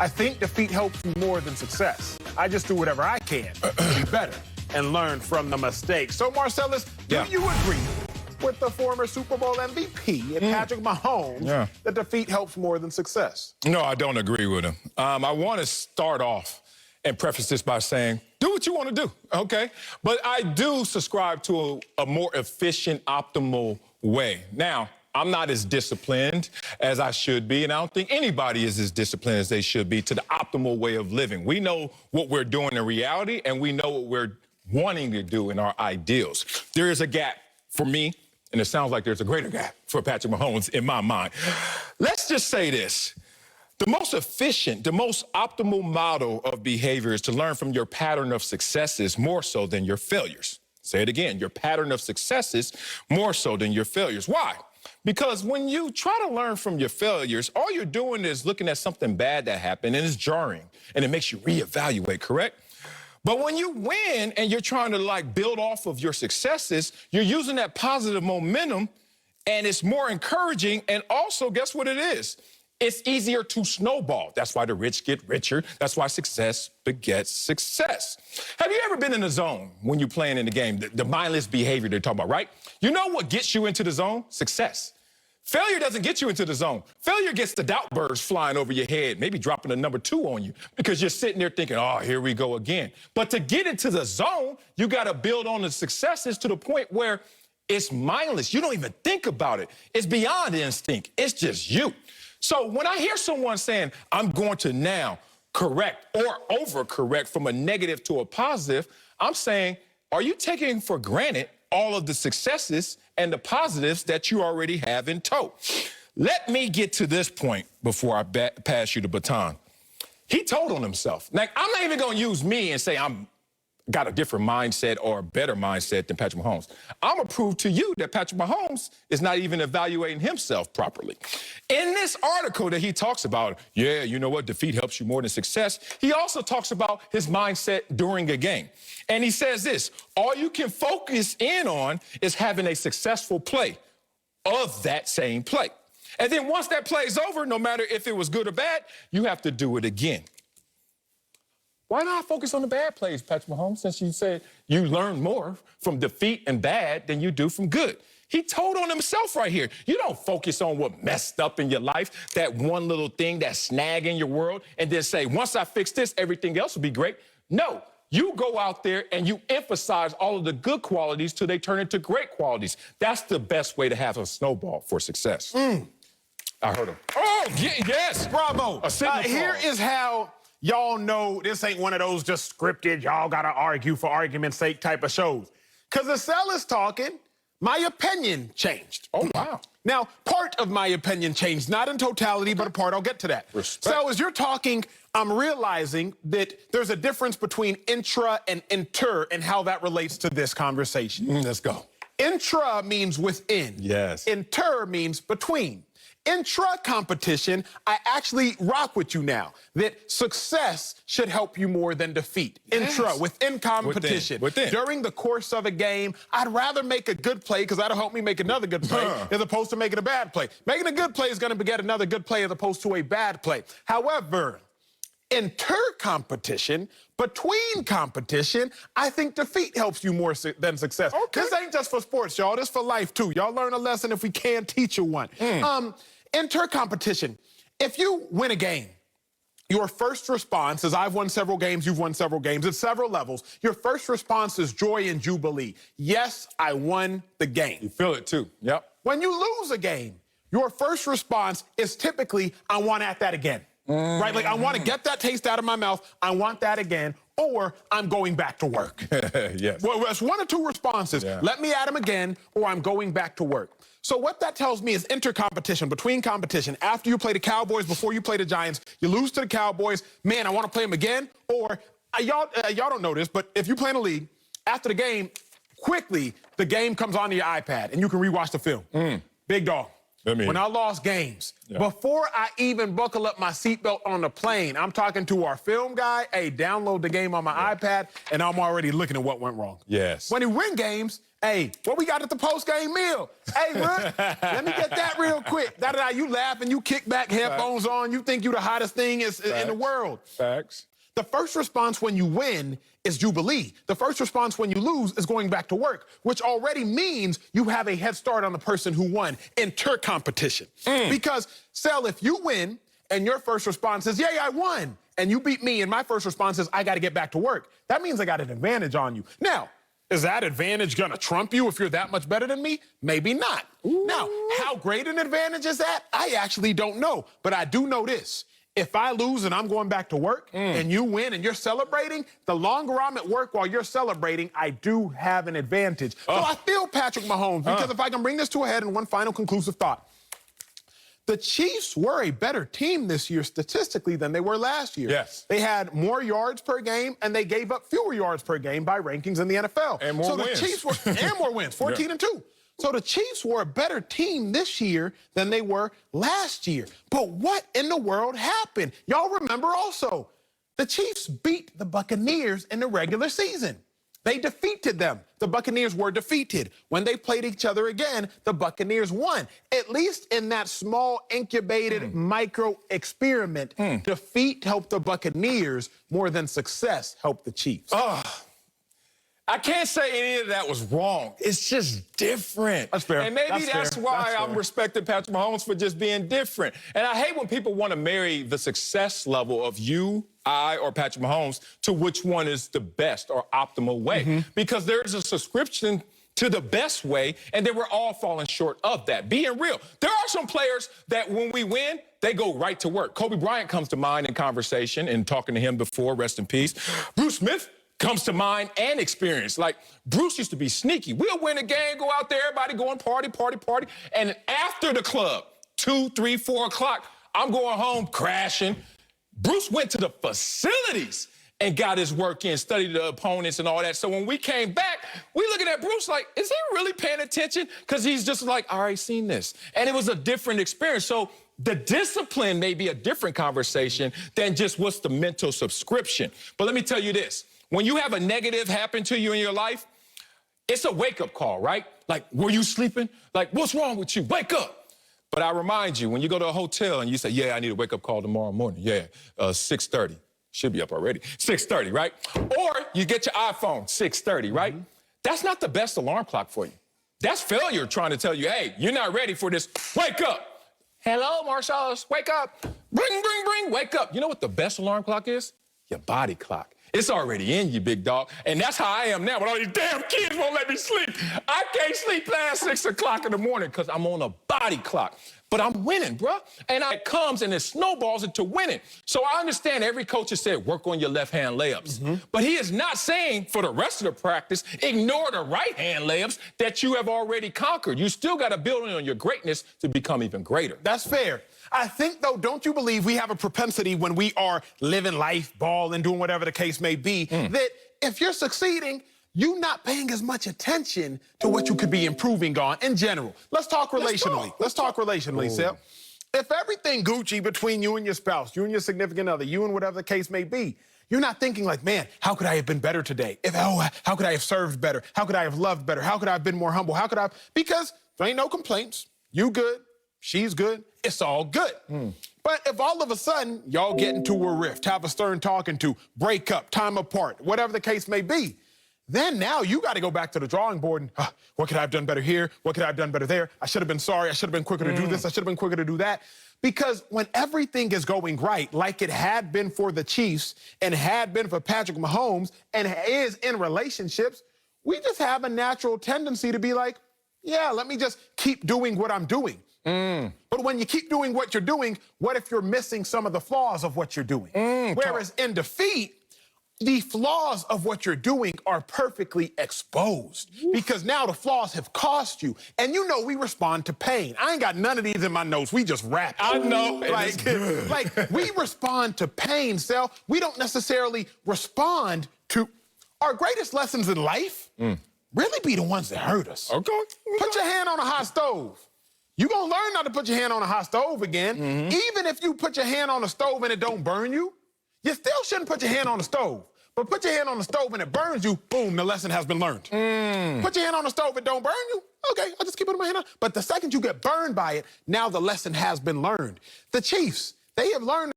I think defeat helps you more than success. I just do whatever I can to be better and learn from the mistakes. So, Marcellus, do you agree with the former Super Bowl MVP and Patrick Mahomes that defeat helps more than success? No, I don't agree with him. I want to start off and preface this by saying, do what you want to do, okay? But I do subscribe to a more efficient, optimal way. Now, I'm not as disciplined as I should be, and I don't think anybody is as disciplined as they should be to the optimal way of living. We know what we're doing in reality, and we know what we're wanting to do in our ideals. There is a gap for me, and it sounds like there's a greater gap for Patrick Mahomes in my mind. Let's just say this. The most efficient, the most optimal model of behavior is to learn from your pattern of successes more so than your failures. Say it again, your pattern of successes more so than your failures. Why? Because when you try to learn from your failures, all you're doing is looking at something bad that happened and it's jarring and it makes you reevaluate, correct? But when you win and you're trying to build off of your successes, you're using that positive momentum and it's more encouraging. And also, guess what it is? It's easier to snowball. That's why the rich get richer. That's why success begets success. Have you ever been in a zone when you're playing in the game? The mindless behavior they're talking about, right? You know what gets you into the zone? Success. Failure doesn't get you into the zone. Failure gets the doubt birds flying over your head, maybe dropping a number 2 on you because you're sitting there thinking, oh, here we go again. But to get into the zone, you got to build on the successes to the point where it's mindless. You don't even think about it. It's beyond instinct. It's just you. So when I hear someone saying, I'm going to now correct or overcorrect from a negative to a positive, I'm saying, are you taking for granted all of the successes and the positives that you already have in tow? Let me get to this point before I pass you the baton. He told on himself. Now, I'm not even going to use me and say I'm got a different mindset or a better mindset than Patrick Mahomes. I'm going to prove to you that Patrick Mahomes is not even evaluating himself properly. In this article that he talks about, yeah, you know what, defeat helps you more than success, he also talks about his mindset during a game. And he says this, all you can focus in on is having a successful play of that same play. And then once that play is over, no matter if it was good or bad, you have to do it again. Why not focus on the bad plays, Patrick Mahomes, since you said you learn more from defeat and bad than you do from good? He told on himself right here. You don't focus on what messed up in your life, that one little thing, that snag in your world, and then say, once I fix this, everything else will be great. No, you go out there and you emphasize all of the good qualities till they turn into great qualities. That's the best way to have a snowball for success. I heard him. Oh, yes. Bravo. Here is how y'all know this ain't one of those just scripted, y'all gotta argue for argument's sake type of shows. Because the cell is talking, my opinion changed. Oh, wow. Now, part of my opinion changed, not in totality, but a part. I'll get to that. Respect. So as you're talking, I'm realizing that there's a difference between intra and inter and how that relates to this conversation. Let's go. Intra means within. Yes. Inter means between. Intra-competition, I actually rock with you now, that success should help you more than defeat. Yes. Intra, within competition. Within. During the course of a game, I'd rather make a good play because that'll help me make another good play as opposed to making a bad play. Making a good play is going to beget another good play as opposed to a bad play. However, inter-competition, between competition, I think defeat helps you more than success. Okay. This ain't just for sports, y'all. This for life, too. Y'all learn a lesson if we can teach you one. Inter-competition. If you win a game, your first response is, I've won several games, you've won several games at several levels. Your first response is joy and jubilee. Yes, I won the game. You feel it, too. Yep. When you lose a game, your first response is typically, I want at that again. Right? Like, I want to get that taste out of my mouth. I want that again. Or I'm going back to work. Yes. Well, that's one or two responses. Yeah. Let me at him again, or I'm going back to work. So what that tells me is inter-competition, between competition. After you play the Cowboys, before you play the Giants, you lose to the Cowboys. Man, I want to play them again. Or y'all don't know this, but if you play in a league, after the game, quickly, the game comes onto your iPad, and you can rewatch the film. Big dog. when I lost games, before I even buckle up my seatbelt on the plane, I'm talking to our film guy, hey, download the game on my iPad, and I'm already looking at what went wrong. Yes. When you win games, hey, what we got at the post-game meal? Hey, Rook, let me get that real quick. Da-da-da, you laugh and you kick back, headphones on, you think you the hottest thing in the world. Facts. The first response when you win is jubilee. The first response when you lose is going back to work, which already means you have a head start on the person who won inter-competition. Because, Sel, if you win and your first response is, yay, I won, and you beat me, and my first response is, I got to get back to work, that means I got an advantage on you. Now, is that advantage going to trump you if you're that much better than me? Maybe not. Ooh. Now, how great an advantage is that? I actually don't know, but I do know this. If I lose and I'm going back to work and you win and you're celebrating, the longer I'm at work while you're celebrating, I do have an advantage. So I feel Patrick Mahomes because if I can bring this to a head in one final conclusive thought, the Chiefs were a better team this year statistically than they were last year. Yes. They had more yards per game and they gave up fewer yards per game by rankings in the NFL. And more wins. The Chiefs were, and more wins, 14-2. So the Chiefs were a better team this year than they were last year. But what in the world happened? Y'all remember also, the Chiefs beat the Buccaneers in the regular season. They defeated them. The Buccaneers were defeated. When they played each other again, the Buccaneers won. At least in that small incubated micro experiment, defeat helped the Buccaneers more than success helped the Chiefs. I can't say any of that was wrong. It's just different. That's fair. And maybe that's why I'm respecting Patrick Mahomes for just being different. And I hate when people want to marry the success level of you, I, or Patrick Mahomes to which one is the best or optimal way. Because there's a subscription to the best way, and then we're all falling short of that. Being real. There are some players that when we win, they go right to work. Kobe Bryant comes to mind in conversation and talking to him before, rest in peace. Bruce Smith comes to mind and experience. Like, Bruce used to be sneaky. We'll win a game, go out there, everybody going party. And after the club, 2, 3, 4 o'clock, I'm going home crashing. Bruce went to the facilities and got his work in, studied the opponents and all that. So when we came back, we looking at Bruce like, is he really paying attention? Because he's just like, I already seen this. And it was a different experience. So the discipline may be a different conversation than just what's the mental subscription. But let me tell you this. When you have a negative happen to you in your life, it's a wake-up call, right? Like, were you sleeping? Like, what's wrong with you? Wake up. But I remind you, when you go to a hotel and you say, yeah, I need a wake-up call tomorrow morning. Yeah, 6:30. Should be up already. 6:30, right? Or you get your iPhone, 6:30, right? That's not the best alarm clock for you. That's failure trying to tell you, hey, you're not ready for this. Wake up. Hello, Marcellus, wake up. Bring, wake up. You know what the best alarm clock is? Your body clock. It's already in you, big dog. And that's how I am now. But all these damn kids won't let me sleep. I can't sleep past 6 o'clock in the morning because I'm on a body clock. But I'm winning, bruh. And it comes and it snowballs into winning. So I understand every coach has said, work on your left-hand layups. But he is not saying for the rest of the practice, ignore the right-hand layups that you have already conquered. You still got to build on your greatness to become even greater. That's fair. I think, though, don't you believe we have a propensity when we are living life, balling, doing whatever the case may be, that if you're succeeding, you're not paying as much attention to what you could be improving on in general. Let's talk relationally. Let's talk relationally, Sel. If everything Gucci between you and your spouse, you and your significant other, you and whatever the case may be, you're not thinking like, man, how could I have been better today? How could I have served better? How could I have loved better? How could I have been more humble? How could I? Because there ain't no complaints. You good. She's good. It's all good. But if all of a sudden y'all get into a rift, have a stern talking to, break up, time apart, whatever the case may be, then now you got to go back to the drawing board and, what could I have done better here? What could I have done better there? I should have been sorry. I should have been quicker to do this. I should have been quicker to do that. Because when everything is going right, like it had been for the Chiefs and had been for Patrick Mahomes and is in relationships, we just have a natural tendency to be like, yeah, let me just keep doing what I'm doing. But when you keep doing what you're doing, what if you're missing some of the flaws of what you're doing? Whereas in defeat, the flaws of what you're doing are perfectly exposed because now the flaws have cost you. And you know we respond to pain. I ain't got none of these in my notes. We just rap. I know. Like we respond to pain, Sel. We don't necessarily respond to our greatest lessons in life really be the ones that hurt us. Okay. Put your hand on a hot stove. You're going to learn not to put your hand on a hot stove again. Even if you put your hand on the stove and it don't burn you, you still shouldn't put your hand on the stove. But put your hand on the stove and it burns you, boom, the lesson has been learned. Put your hand on the stove, it don't burn you, okay, I'll just keep putting my hand on. But the second you get burned by it, now the lesson has been learned. The Chiefs, they have learned